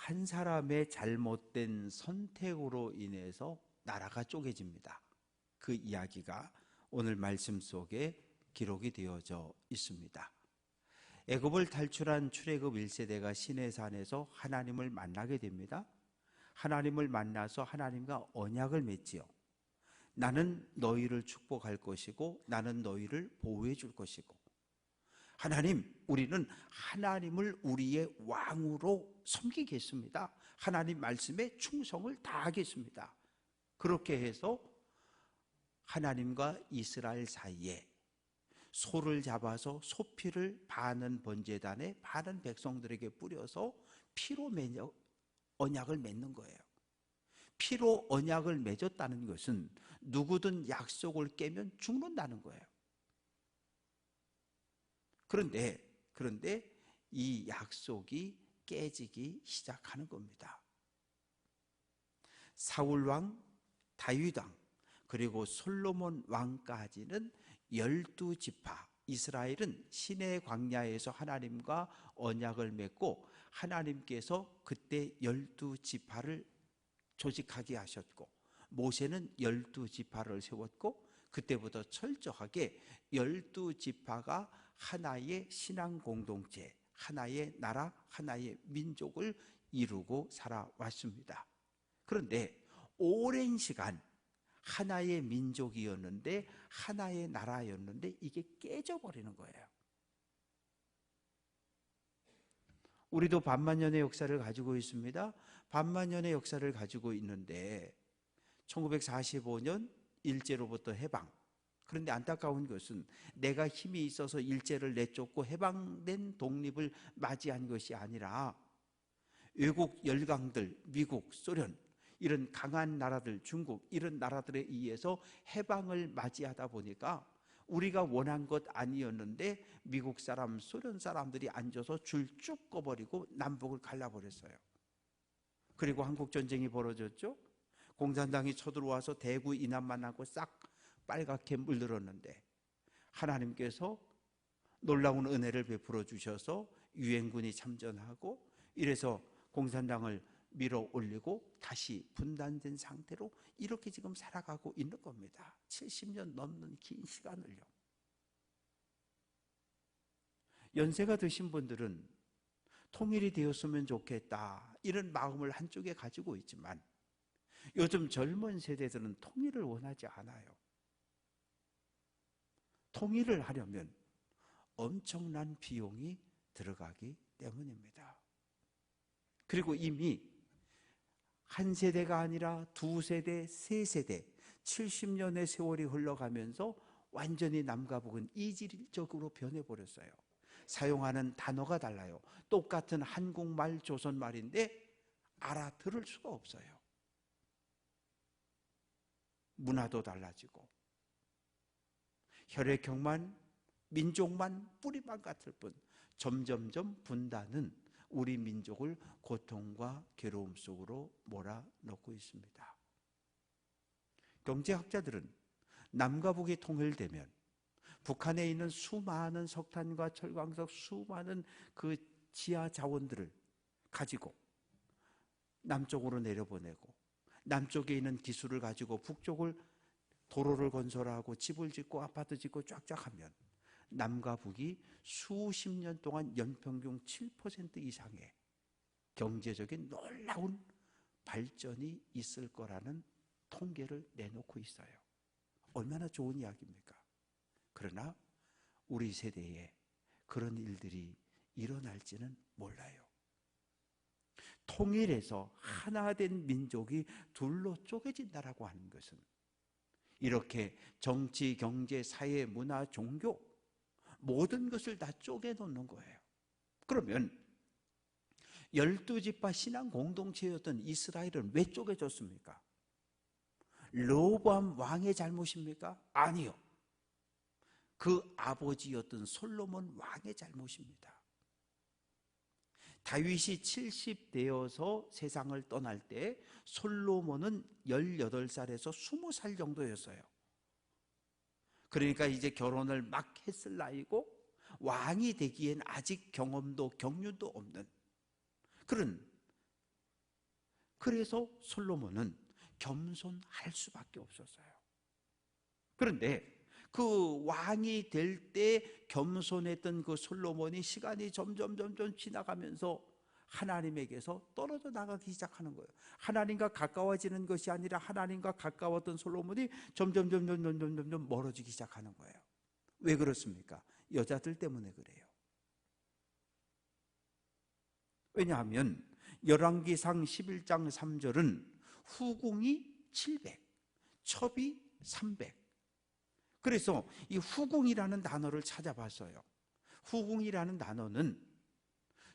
한 사람의 잘못된 선택으로 인해서 나라가 쪼개집니다. 그 이야기가 오늘 말씀 속에 기록이 되어져 있습니다. 애굽을 탈출한 출애굽 1세대가 시내산에서 하나님을 만나게 됩니다. 하나님을 만나서 하나님과 언약을 맺지요. 나는 너희를 축복할 것이고 나는 너희를 보호해 줄 것이고, 하나님, 우리는 하나님을 우리의 왕으로 섬기겠습니다. 하나님 말씀에 충성을 다하겠습니다. 그렇게 해서 하나님과 이스라엘 사이에 소를 잡아서 소피를 반은 번제단에 반은 백성들에게 뿌려서 피로 언약을 맺는 거예요. 피로 언약을 맺었다는 것은 누구든 약속을 깨면 죽는다는 거예요. 그런데 이 약속이 깨지기 시작하는 겁니다. 사울 왕, 다윗 왕, 그리고 솔로몬 왕까지는 12지파, 이스라엘은 시내 광야에서 하나님과 언약을 맺고 하나님께서 그때 12지파를 조직하게 하셨고, 모세는 12지파를 세웠고, 그때부터 철저하게 12지파가 하나의 신앙 공동체, 하나의 나라, 하나의 민족을 이루고 살아왔습니다. 그런데 오랜 시간 하나의 민족이었는데, 하나의 나라였는데 이게 깨져버리는 거예요. 우리도 반만년의 역사를 가지고 있습니다. 반만년의 역사를 가지고 있는데 1945년 일제로부터 해방. 그런데 안타까운 것은 내가 힘이 있어서 일제를 내쫓고 해방된 독립을 맞이한 것이 아니라 외국 열강들, 미국, 소련, 이런 강한 나라들, 중국, 이런 나라들에 의해서 해방을 맞이하다 보니까 우리가 원한 것 아니었는데 미국 사람, 소련 사람들이 앉아서 줄 쭉 꺼버리고 남북을 갈라버렸어요. 그리고 한국전쟁이 벌어졌죠. 공산당이 쳐들어와서 대구 이남만 하고 싹 빨갛게 물들었는데, 하나님께서 놀라운 은혜를 베풀어 주셔서 유엔군이 참전하고, 이래서 공산당을 밀어 올리고 다시 분단된 상태로 이렇게 지금 살아가고 있는 겁니다. 70년 넘는 긴 시간을요. 연세가 드신 분들은 통일이 되었으면 좋겠다, 이런 마음을 한쪽에 가지고 있지만 요즘 젊은 세대들은 통일을 원하지 않아요. 통일을 하려면 엄청난 비용이 들어가기 때문입니다. 그리고 이미 한 세대가 아니라 두 세대, 세 세대, 70년의 세월이 흘러가면서 완전히 남과 북은 이질적으로 변해버렸어요. 사용하는 단어가 달라요. 똑같은 한국말, 조선말인데 알아들을 수가 없어요. 문화도 달라지고 혈액형만, 민족만, 뿌리만 같을 뿐 점점점 분단은 우리 민족을 고통과 괴로움 속으로 몰아넣고 있습니다. 경제학자들은 남과 북이 통일되면 북한에 있는 수많은 석탄과 철광석, 수많은 그 지하 자원들을 가지고 남쪽으로 내려보내고, 남쪽에 있는 기술을 가지고 북쪽을 도로를 건설하고 집을 짓고 아파트 짓고 쫙쫙 하면 남과 북이 수십 년 동안 연평균 7% 이상의 경제적인 놀라운 발전이 있을 거라는 통계를 내놓고 있어요. 얼마나 좋은 이야기입니까? 그러나 우리 세대에 그런 일들이 일어날지는 몰라요. 통일해서 하나 된 민족이 둘로 쪼개진다라고 하는 것은 이렇게 정치, 경제, 사회, 문화, 종교 모든 것을 다 쪼개놓는 거예요. 그러면 12지파 신앙 공동체였던 이스라엘은 왜 쪼개졌습니까? 르호보암 왕의 잘못입니까? 아니요. 그 아버지였던 솔로몬 왕의 잘못입니다. 다윗이 70 되어서 세상을 떠날 때 솔로몬은 18살에서 20살 정도였어요. 그러니까 이제 결혼을 막 했을 나이고 왕이 되기엔 아직 경험도 경륜도 없는 그런 그래서 솔로몬은 겸손할 수밖에 없었어요. 그런데 그 왕이 될 때 겸손했던 그 솔로몬이 시간이 점점 지나가면서 하나님에게서 떨어져 나가기 시작하는 거예요. 하나님과 가까워지는 것이 아니라 하나님과 가까웠던 솔로몬이 점점 멀어지기 시작하는 거예요. 왜 그렇습니까? 여자들 때문에 그래요. 왜냐하면 열왕기상 11장 3절은 후궁이 700, 첩이 300. 그래서 이 후궁이라는 단어를 찾아봤어요. 후궁이라는 단어는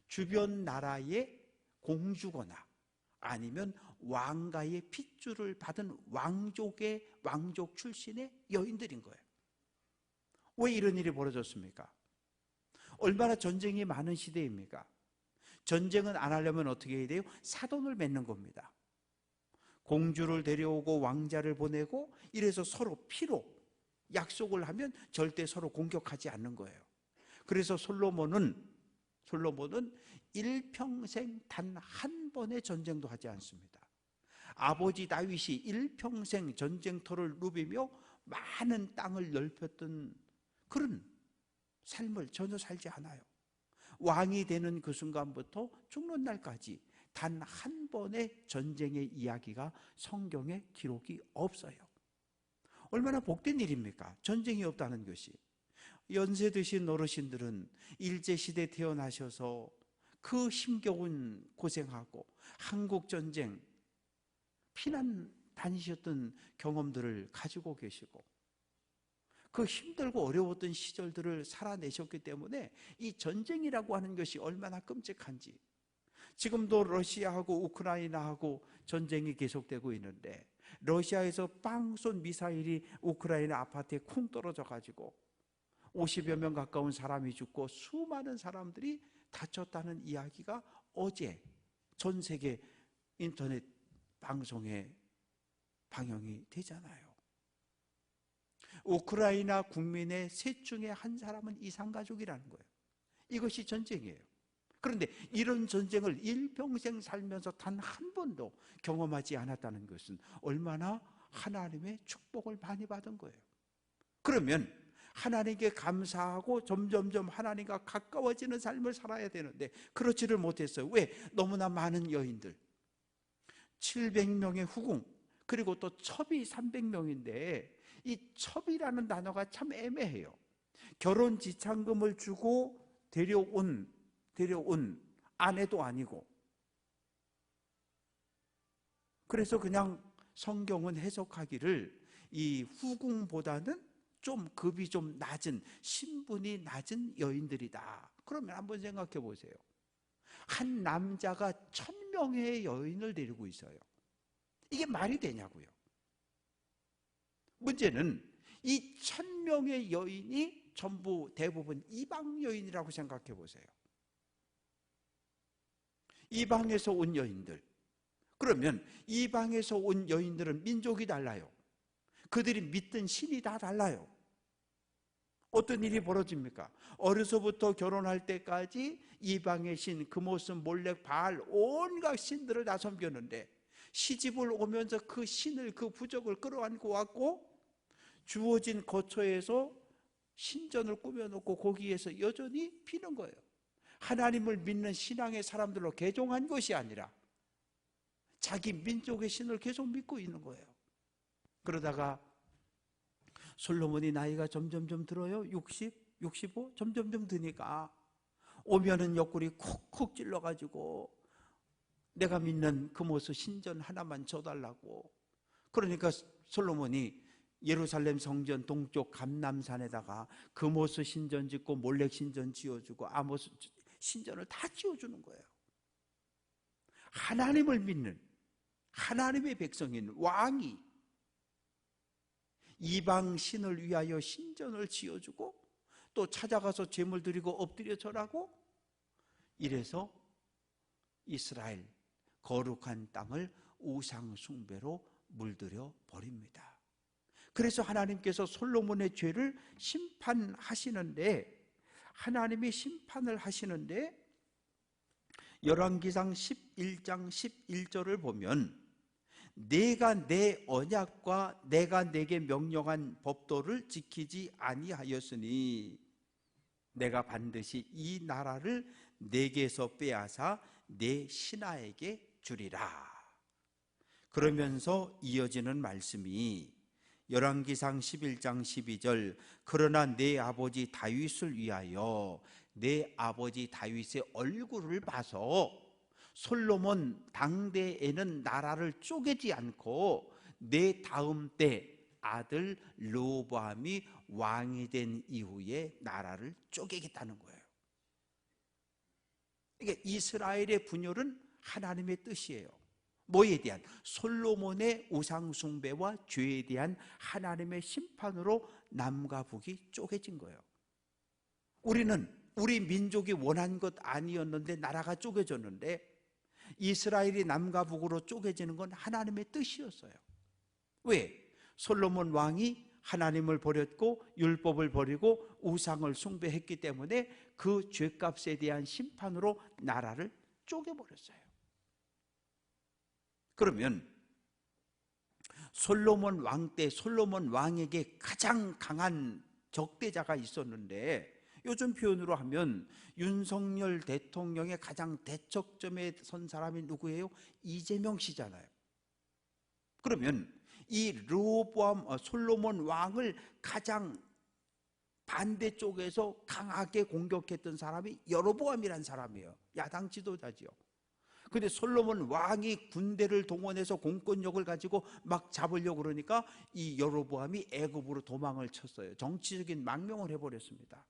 주변 나라의 공주거나 아니면 왕가의 핏줄을 받은 왕족 출신의 여인들인 거예요. 왜 이런 일이 벌어졌습니까? 얼마나 전쟁이 많은 시대입니까? 전쟁은 안 하려면 어떻게 해야 돼요? 사돈을 맺는 겁니다. 공주를 데려오고 왕자를 보내고 이래서 서로 피로 약속을 하면 절대 서로 공격하지 않는 거예요. 그래서 솔로몬은 일평생 단 한 번의 전쟁도 하지 않습니다. 아버지 다윗이 일평생 전쟁터를 누비며 많은 땅을 넓혔던 그런 삶을 전혀 살지 않아요. 왕이 되는 그 순간부터 죽는 날까지 단 한 번의 전쟁의 이야기가 성경에 기록이 없어요. 얼마나 복된 일입니까? 전쟁이 없다는 것이. 연세 드신 어르신들은 일제시대 태어나셔서 그 힘겨운 고생하고 한국전쟁 피난 다니셨던 경험들을 가지고 계시고 그 힘들고 어려웠던 시절들을 살아내셨기 때문에 이 전쟁이라고 하는 것이 얼마나 끔찍한지. 지금도 러시아하고 우크라이나하고 전쟁이 계속되고 있는데 러시아에서 빵 쏜 미사일이 우크라이나 아파트에 쿵 떨어져 가지고 50여 명 가까운 사람이 죽고 수많은 사람들이 다쳤다는 이야기가 어제 전 세계 인터넷 방송에 방영이 되잖아요. 우크라이나 국민의 셋 중에 한 사람은 이산가족이라는 거예요. 이것이 전쟁이에요. 그런데 이런 전쟁을 일평생 살면서 단 한 번도 경험하지 않았다는 것은 얼마나 하나님의 축복을 많이 받은 거예요. 그러면 하나님께 감사하고 점점점 하나님과 가까워지는 삶을 살아야 되는데 그렇지를 못했어요. 왜? 너무나 많은 여인들, 700명의 후궁, 그리고 또 첩이 300명인데 이 첩이라는 단어가 참 애매해요. 결혼 지참금을 주고 데려온 아내도 아니고, 그래서 그냥 성경은 해석하기를 이 후궁보다는 좀 급이 좀 낮은, 신분이 낮은 여인들이다. 그러면 한번 생각해 보세요. 한 남자가 1000명의 여인을 데리고 있어요. 이게 말이 되냐고요. 문제는 이 1000명의 여인이 전부 대부분 이방 여인이라고 생각해 보세요. 이방에서 온 여인들. 그러면 이방에서 온 여인들은 민족이 달라요. 그들이 믿던 신이 다 달라요. 어떤 일이 벌어집니까? 어려서부터 결혼할 때까지 이방의 신, 그모스, 몰렉, 바알 온갖 신들을 다 섬겼는데 시집을 오면서 그 신을, 그 부적을 끌어안고 왔고 주어진 거처에서 신전을 꾸며놓고 거기에서 여전히 비는 거예요. 하나님을 믿는 신앙의 사람들로 개종한 것이 아니라 자기 민족의 신을 계속 믿고 있는 거예요. 그러다가 솔로몬이 나이가 점점 들어요. 60, 65 점점 드니까 오면은 옆구리 콕콕 찔러가지고 내가 믿는 그모스 신전 하나만 줘달라고. 그러니까 솔로몬이 예루살렘 성전 동쪽 감람산에다가 그모스 신전 짓고 몰렉 신전 지어주고 아모스 신전을 다 지어주는 거예요. 하나님을 믿는 하나님의 백성인 왕이 이방 신을 위하여 신전을 지어주고 또 찾아가서 제물 드리고 엎드려 절하고 이래서 이스라엘 거룩한 땅을 우상 숭배로 물들여 버립니다. 그래서 하나님께서 솔로몬의 죄를 심판하시는데, 하나님이 심판을 하시는데 열왕기상 11장 11절을 보면 내가 내 언약과 내가 내게 명령한 법도를 지키지 아니하였으니 내가 반드시 이 나라를 내게서 빼앗아 내 신하에게 주리라. 그러면서 이어지는 말씀이 열왕기상 11장 12절 그러나 내 아버지 다윗을 위하여 내 아버지 다윗의 얼굴을 봐서 솔로몬 당대에는 나라를 쪼개지 않고 내 다음 때 아들 르호보암이 왕이 된 이후에 나라를 쪼개겠다는 거예요. 이게 이스라엘의 분열은 하나님의 뜻이에요. 뭐에 대한? 솔로몬의 우상 숭배와 죄에 대한 하나님의 심판으로 남과 북이 쪼개진 거예요. 우리 민족이 원한 것 아니었는데 나라가 쪼개졌는데 이스라엘이 남과 북으로 쪼개지는 건 하나님의 뜻이었어요. 왜? 솔로몬 왕이 하나님을 버렸고 율법을 버리고 우상을 숭배했기 때문에 그 죄값에 대한 심판으로 나라를 쪼개버렸어요. 그러면 솔로몬 왕 때 솔로몬 왕에게 가장 강한 적대자가 있었는데 요즘 표현으로 하면 윤석열 대통령의 가장 대척점에 선 사람이 누구예요? 이재명 씨잖아요. 그러면 이 르호보암 솔로몬 왕을 가장 반대쪽에서 강하게 공격했던 사람이 여로보암이라는 사람이에요. 야당 지도자지요. 근데 솔로몬 왕이 군대를 동원해서 공권력을 가지고 막 잡으려고 그러니까 이 여로보암이 애굽으로 도망을 쳤어요. 정치적인 망명을 해버렸습니다.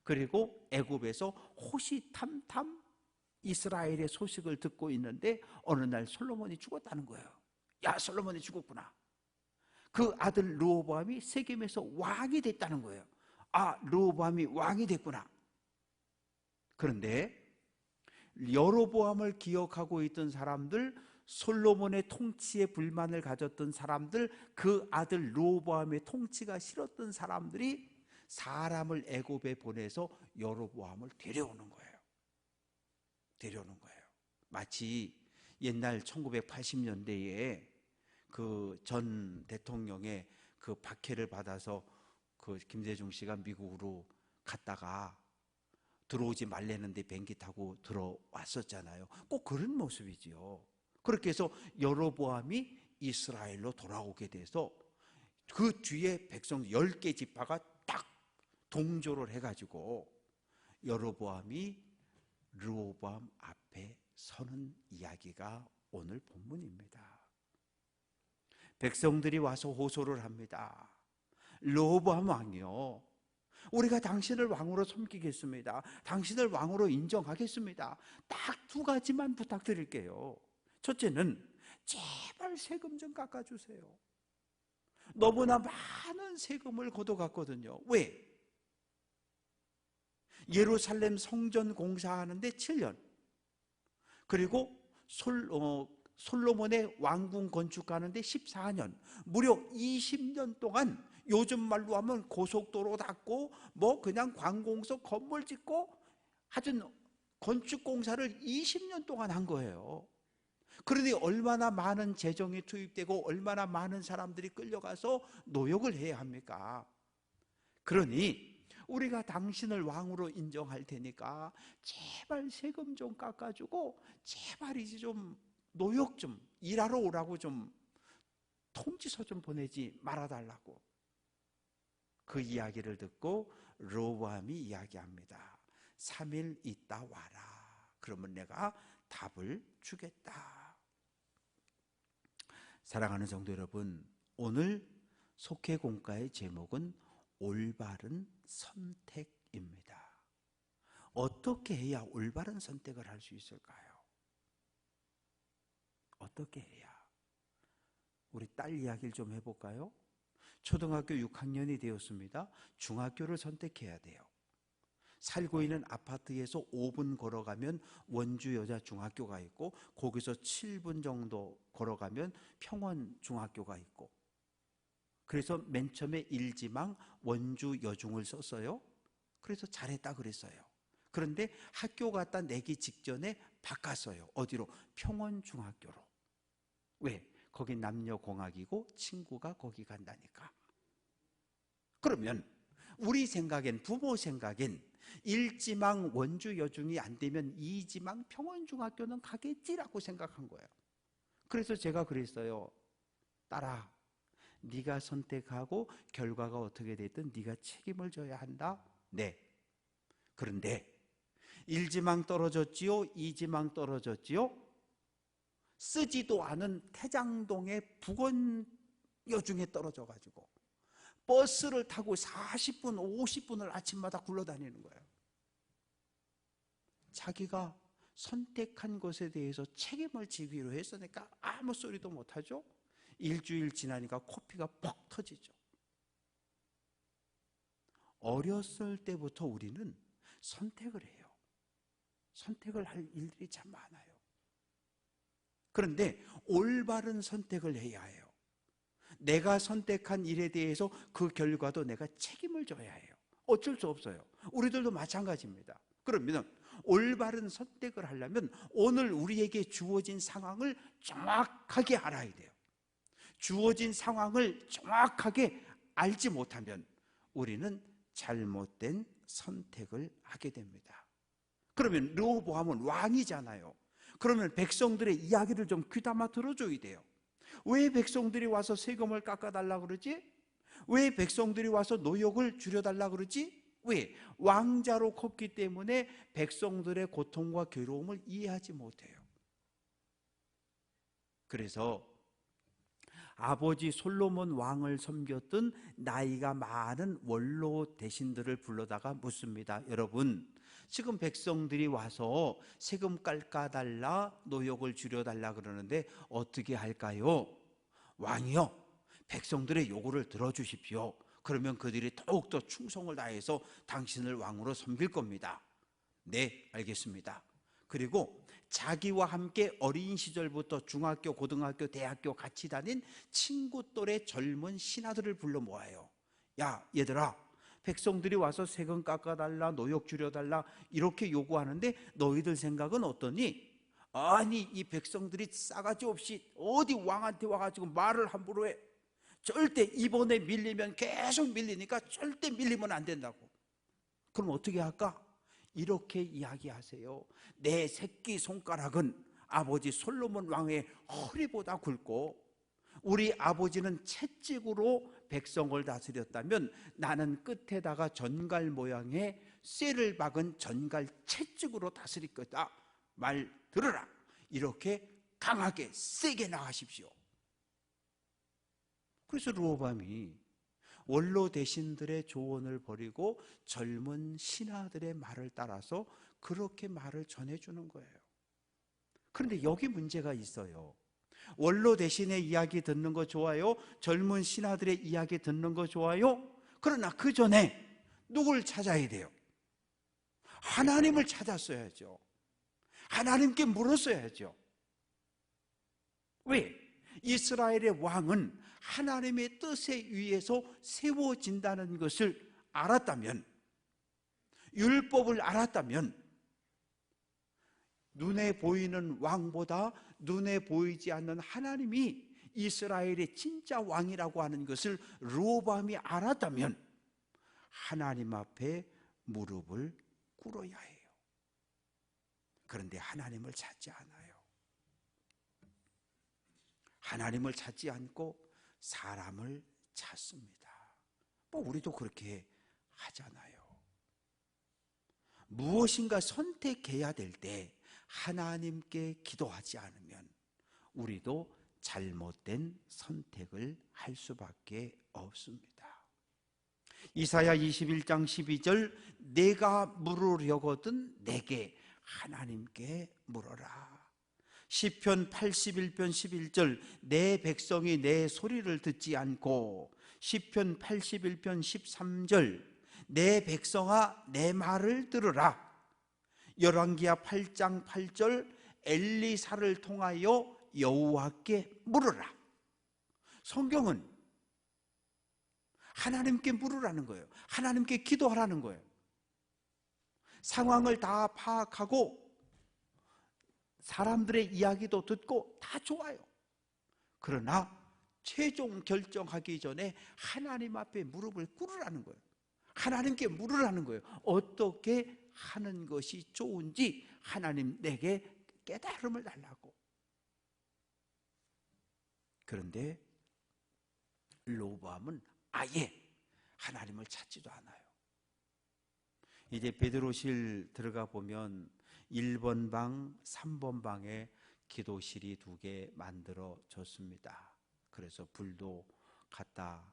그리고 애굽에서 호시탐탐 이스라엘의 소식을 듣고 있는데 어느 날 솔로몬이 죽었다는 거예요. 야, 솔로몬이 죽었구나. 그 아들 르호보암이 세겜에서 왕이 됐다는 거예요. 아, 르호보암이 왕이 됐구나. 그런데 여로보암을 기억하고 있던 사람들, 솔로몬의 통치에 불만을 가졌던 사람들, 그 아들 르호보암의 통치가 싫었던 사람들이 사람을 애굽에 보내서 여로보암을 데려오는 거예요. 데려오는 거예요. 마치 옛날 1980년대에 그 전 대통령의 그 박해를 받아서 그 김대중 씨가 미국으로 갔다가 들어오지 말랬는데 비행기 타고 들어왔었잖아요. 꼭 그런 모습이지요. 그렇게 해서 여로보암이 이스라엘로 돌아오게 돼서 그 뒤에 백성 10개 지파가 딱 동조를 해가지고 여로보암이 르호보암 앞에 서는 이야기가 오늘 본문입니다. 백성들이 와서 호소를 합니다. 르호보암 왕이요, 우리가 당신을 왕으로 섬기겠습니다. 당신을 왕으로 인정하겠습니다. 딱 2가지만 부탁드릴게요. 첫째는 제발 세금 좀 깎아주세요. 너무나 많은 세금을 걷어갔거든요. 왜? 예루살렘 성전 공사하는데 7년, 그리고 솔로몬의 왕궁 건축하는데 14년, 무려 20년 동안 요즘 말로 하면 고속도로 닫고 뭐 그냥 관공서 건물 짓고 하여튼 건축공사를 20년 동안 한 거예요. 그러니 얼마나 많은 재정이 투입되고 얼마나 많은 사람들이 끌려가서 노역을 해야 합니까? 그러니 우리가 당신을 왕으로 인정할 테니까 제발 세금 좀 깎아주고 제발 이제 좀 노역 좀 일하러 오라고 좀 통지서 좀 보내지 말아달라고. 그 이야기를 듣고 르호보암이 이야기합니다. 3일 있다 와라. 그러면 내가 답을 주겠다. 사랑하는 성도 여러분, 오늘 속회공과의 제목은 올바른 선택입니다. 어떻게 해야 올바른 선택을 할 수 있을까요? 어떻게 해야? 우리 딸 이야기를 좀 해볼까요? 초등학교 6학년이 되었습니다. 중학교를 선택해야 돼요. 살고 있는 아파트에서 5분 걸어가면 원주 여자 중학교가 있고, 거기서 7분 정도 걸어가면 평원 중학교가 있고, 그래서 맨 처음에 일지망 원주 여중을 썼어요. 그래서 잘했다 그랬어요. 그런데 학교 갖다 내기 직전에 바꿨어요. 어디로? 평원중학교로. 왜? 거기 남녀공학이고 친구가 거기 간다니까. 그러면 우리 생각엔, 부모 생각엔 일지망 원주 여중이 안 되면 이지망 평원중학교는 가겠지라고 생각한 거예요. 그래서 제가 그랬어요. 딸아, 네가 선택하고 결과가 어떻게 됐든 네가 책임을 져야 한다. 네. 그런데 1지망 떨어졌지요? 2지망 떨어졌지요? 쓰지도 않은 태장동의 북원여중에 떨어져가지고 버스를 타고 40분, 50분을 아침마다 굴러다니는 거예요. 자기가 선택한 것에 대해서 책임을 지기로 했으니까 아무 소리도 못하죠. 일주일 지나니까 코피가 퍽 터지죠. 어렸을 때부터 우리는 선택을 해요. 선택을 할 일들이 참 많아요. 그런데 올바른 선택을 해야 해요. 내가 선택한 일에 대해서 그 결과도 내가 책임을 져야 해요. 어쩔 수 없어요. 우리들도 마찬가지입니다. 그러면 올바른 선택을 하려면 오늘 우리에게 주어진 상황을 정확하게 알아야 돼요. 주어진 상황을 정확하게 알지 못하면 우리는 잘못된 선택을 하게 됩니다. 그러면 르호보암은 왕이잖아요. 그러면 백성들의 이야기를 좀 귀담아 들어줘야 돼요. 왜 백성들이 와서 세금을 깎아달라 그러지? 왜 백성들이 와서 노역을 줄여달라 그러지? 왜? 왕자로 컸기 때문에 백성들의 고통과 괴로움을 이해하지 못해요. 그래서 아버지 솔로몬 왕을 섬겼던 나이가 많은 원로 대신들을 불러다가 묻습니다. 여러분, 지금 백성들이 와서 세금 깎아달라, 노역을 줄여달라 그러는데 어떻게 할까요? 왕이요, 백성들의 요구를 들어주십시오. 그러면 그들이 더욱더 충성을 다해서 당신을 왕으로 섬길 겁니다. 네, 알겠습니다. 그리고 자기와 함께 어린 시절부터 중학교, 고등학교, 대학교 같이 다닌 친구 또래 젊은 신하들을 불러 모아요. 야, 얘들아, 백성들이 와서 세금 깎아달라, 노역 줄여달라 이렇게 요구하는데 너희들 생각은 어떠니? 아니, 이 백성들이 싸가지 없이 어디 왕한테 와가지고 말을 함부로 해. 절대 이번에 밀리면 계속 밀리니까 절대 밀리면 안 된다고. 그럼 어떻게 할까? 이렇게 이야기하세요. 내 새끼 손가락은 아버지 솔로몬 왕의 허리보다 굵고 우리 아버지는 채찍으로 백성을 다스렸다면 나는 끝에다가 전갈 모양의 쇠를 박은 전갈 채찍으로 다스릴 거다. 말 들으라. 이렇게 강하게 세게 나가십시오. 그래서 르호보암이 원로 대신들의 조언을 버리고 젊은 신하들의 말을 따라서 그렇게 말을 전해주는 거예요. 그런데 여기 문제가 있어요. 원로 대신의 이야기 듣는 거 좋아요? 젊은 신하들의 이야기 듣는 거 좋아요? 그러나 그 전에 누굴 찾아야 돼요? 하나님을 찾았어야죠. 하나님께 물었어야죠. 왜? 이스라엘의 왕은 하나님의 뜻에 의해서 세워진다는 것을 알았다면, 율법을 알았다면 눈에 보이는 왕보다 눈에 보이지 않는 하나님이 이스라엘의 진짜 왕이라고 하는 것을 르호보암이 알았다면 하나님 앞에 무릎을 꿇어야 해요. 그런데 하나님을 찾지 않아요. 하나님을 찾지 않고 사람을 찾습니다. 뭐 우리도 그렇게 하잖아요. 무엇인가 선택해야 될 때 하나님께 기도하지 않으면 우리도 잘못된 선택을 할 수밖에 없습니다. 이사야 21장 12절 내가 물으려거든 내게 하나님께 물어라. 시편 81편 11절 내 백성이 내 소리를 듣지 않고 시편 81편 13절 내 백성아 내 말을 들으라. 열왕기하 8장 8절 엘리사를 통하여 여호와께 물으라. 성경은 하나님께 물으라는 거예요. 하나님께 기도하라는 거예요. 상황을 다 파악하고 사람들의 이야기도 듣고 다 좋아요. 그러나 최종 결정하기 전에 하나님 앞에 무릎을 꿇으라는 거예요. 하나님께 물으라는 거예요. 어떻게 하는 것이 좋은지 하나님 내게 깨달음을 달라고. 그런데 르호보암은 아예 하나님을 찾지도 않아요. 이제 베드로실 들어가 보면 1번 방, 3번 방에 기도실이 2개 만들어졌습니다. 그래서 불도 갖다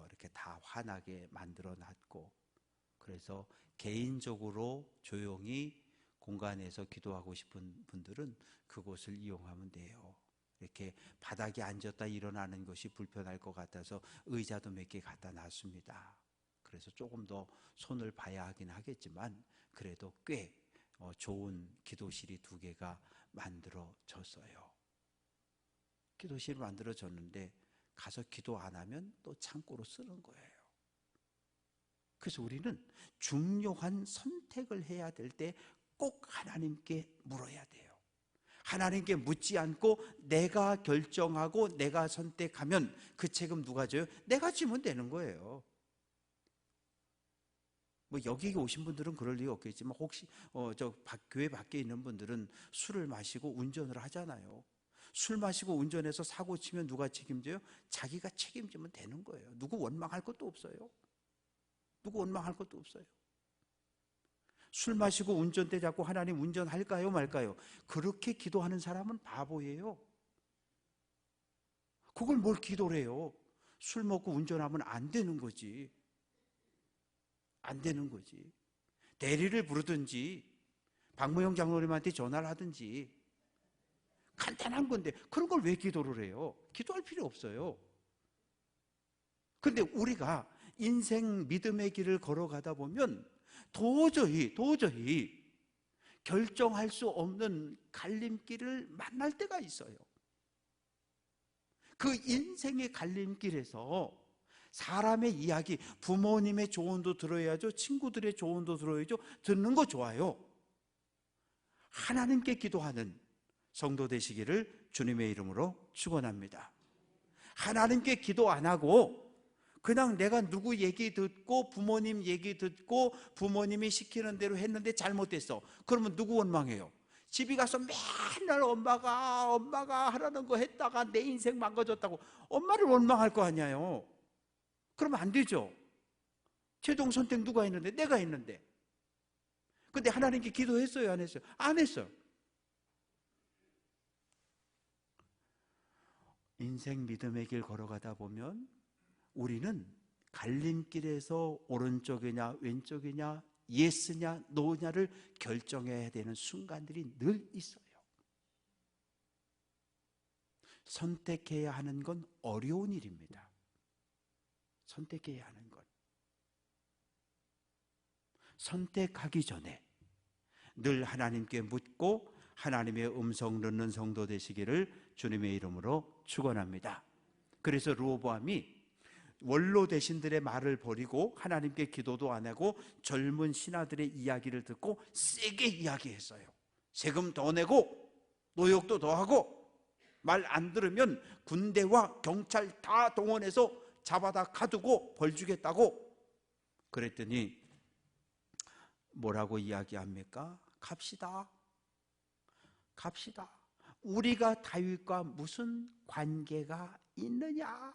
이렇게 다 환하게 만들어 놨고, 그래서 개인적으로 조용히 공간에서 기도하고 싶은 분들은 그곳을 이용하면 돼요. 이렇게 바닥에 앉았다 일어나는 것이 불편할 것 같아서 의자도 몇 개 갖다 놨습니다. 그래서 조금 더 손을 봐야 하긴 하겠지만 그래도 꽤 좋은 기도실이 2개가 만들어졌어요. 기도실이 만들어졌는데 가서 기도 안 하면 또 창고로 쓰는 거예요. 그래서 우리는 중요한 선택을 해야 될 때 꼭 하나님께 물어야 돼요. 하나님께 묻지 않고 내가 결정하고 내가 선택하면 그 책임 누가 져요? 내가 지면 되는 거예요. 뭐 여기 오신 분들은 그럴 리가 없겠지만 혹시 교회 밖에 있는 분들은 술을 마시고 운전을 하잖아요. 술 마시고 운전해서 사고 치면 누가 책임져요? 자기가 책임지면 되는 거예요. 누구 원망할 것도 없어요. 누구 원망할 것도 없어요. 술 마시고 운전대 잡고 하나님 운전할까요 말까요? 그렇게 기도하는 사람은 바보예요. 그걸 뭘 기도를 해요? 술 먹고 운전하면 안 되는 거지. 안 되는 거지. 대리를 부르든지 박무영 장로님한테 전화를 하든지 간단한 건데 그런 걸 왜 기도를 해요? 기도할 필요 없어요. 그런데 우리가 인생 믿음의 길을 걸어가다 보면 도저히 결정할 수 없는 갈림길을 만날 때가 있어요. 그 인생의 갈림길에서 사람의 이야기, 부모님의 조언도 들어야죠, 친구들의 조언도 들어야죠. 듣는 거 좋아요. 하나님께 기도하는 성도 되시기를 주님의 이름으로 축원합니다. 하나님께 기도 안 하고 그냥 내가 누구 얘기 듣고 부모님 얘기 듣고 부모님이 시키는 대로 했는데 잘못됐어. 그러면 누구 원망해요? 집에 가서 맨날 엄마가 하라는 거 했다가 내 인생 망가졌다고 엄마를 원망할 거 아니에요. 그러면 안 되죠. 최종 선택 누가 했는데? 내가 했는데. 근데 하나님께 기도했어요? 안 했어요? 안 했어요. 인생 믿음의 길 걸어가다 보면 우리는 갈림길에서 오른쪽이냐 왼쪽이냐 예스냐 노냐를 결정해야 되는 순간들이 늘 있어요. 선택해야 하는 건 어려운 일입니다. 선택해야 하는 것. 선택하기 전에 늘 하나님께 묻고 하나님의 음성 듣는 성도 되시기를 주님의 이름으로 축원합니다. 그래서 르호보암이 원로 대신들의 말을 버리고 하나님께 기도도 안 하고 젊은 신하들의 이야기를 듣고 세게 이야기했어요. 세금 더 내고 노역도 더 하고 말 안 들으면 군대와 경찰 다 동원해서 잡아다 가두고 벌 주겠다고. 그랬더니 뭐라고 이야기합니까? 갑시다. 우리가 다윗과 무슨 관계가 있느냐?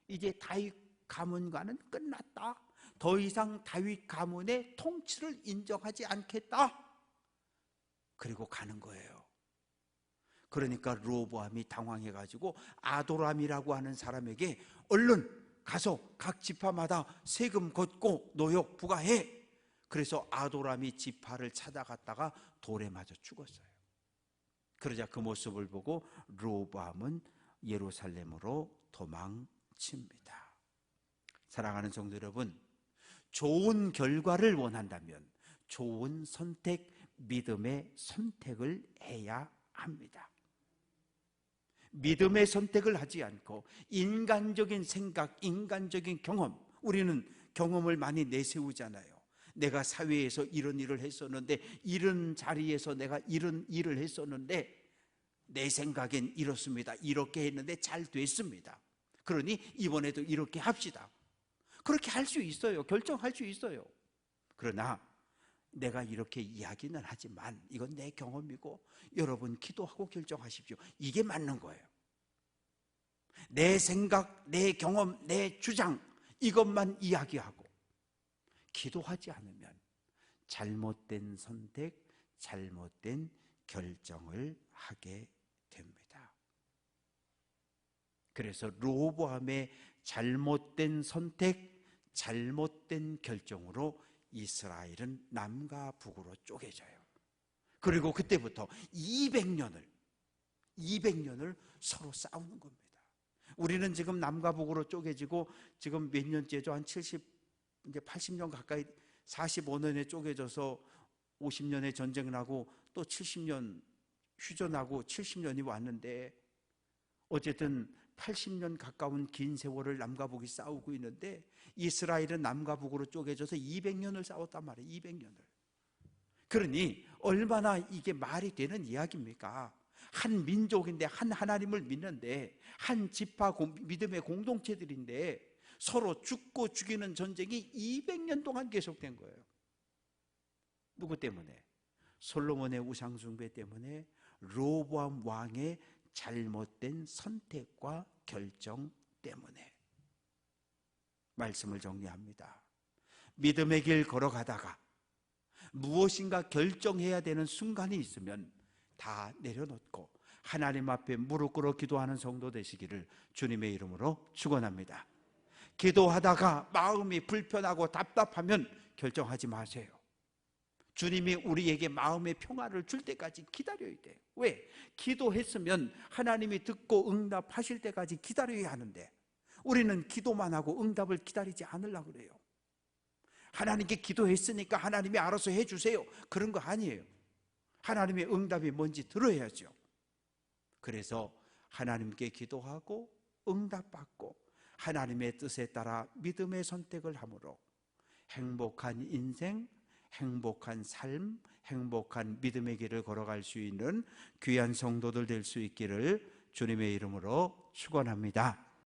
이제 다윗 가문과는 끝났다. 더 이상 다윗 가문의 통치를 인정하지 않겠다. 그리고 가는 거예요. 그러니까 르호보암이 당황해가지고 아도람이라고 하는 사람에게 얼른 가서 각 지파마다 세금 걷고 노역 부과해. 그래서 아도람이 지파를 찾아갔다가 돌에 맞아 죽었어요. 그러자 그 모습을 보고 르호보암은 예루살렘으로 도망칩니다. 사랑하는 성도 여러분, 좋은 결과를 원한다면 좋은 선택, 믿음의 선택을 해야 합니다. 믿음의 선택을 하지 않고 인간적인 생각, 인간적인 경험, 우리는 경험을 많이 내세우잖아요. 내가 사회에서 이런 일을 했었는데, 이런 자리에서 내가 이런 일을 했었는데 내 생각엔 이렇습니다. 이렇게 했는데 잘 됐습니다. 그러니 이번에도 이렇게 합시다. 그렇게 할 수 있어요. 결정할 수 있어요. 그러나 내가 이렇게 이야기는 하지만 이건 내 경험이고 여러분 기도하고 결정하십시오. 이게 맞는 거예요. 내 생각, 내 경험, 내 주장 이것만 이야기하고 기도하지 않으면 잘못된 선택, 잘못된 결정을 하게 됩니다. 그래서 르호보암의 잘못된 선택, 잘못된 결정으로 이스라엘은 남과 북으로 쪼개져요. 그리고 그때부터 200년을 서로 싸우는 겁니다. 우리는 지금 남과 북으로 쪼개지고 지금 몇 년째죠? 한 70, 이제 80년 가까이, 45년에 쪼개져서 50년의 전쟁을 하고 또 70년 휴전하고 70년이 왔는데, 어쨌든 80년 가까운 긴 세월을 남과 북이 싸우고 있는데 이스라엘은 남과 북으로 쪼개져서 200년을 싸웠단 말이에요. 200년을. 그러니 얼마나 이게 말이 되는 이야기입니까? 한 민족인데, 한 하나님을 믿는데, 한 지파 믿음의 공동체들인데 서로 죽고 죽이는 전쟁이 200년 동안 계속된 거예요. 누구 때문에? 솔로몬의 우상숭배 때문에, 르호보암 왕의 잘못된 선택과 결정 때문에. 말씀을 정리합니다. 믿음의 길 걸어가다가 무엇인가 결정해야 되는 순간이 있으면 다 내려놓고 하나님 앞에 무릎 꿇어 기도하는 성도 되시기를 주님의 이름으로 축원합니다. 기도하다가 마음이 불편하고 답답하면 결정하지 마세요. 주님이 우리에게 마음의 평화를 줄 때까지 기다려야 돼요. 왜? 기도했으면 하나님이 듣고 응답하실 때까지 기다려야 하는데 우리는 기도만 하고 응답을 기다리지 않으려고 그래요. 하나님께 기도했으니까 하나님이 알아서 해주세요, 그런 거 아니에요. 하나님의 응답이 뭔지 들어야죠. 그래서 하나님께 기도하고 응답받고 하나님의 뜻에 따라 믿음의 선택을 함으로 행복한 인생, 행복한 삶, 행복한 믿음의 길을 걸어갈 수 있는 귀한 성도들 될 수 있기를 주님의 이름으로 축원합니다.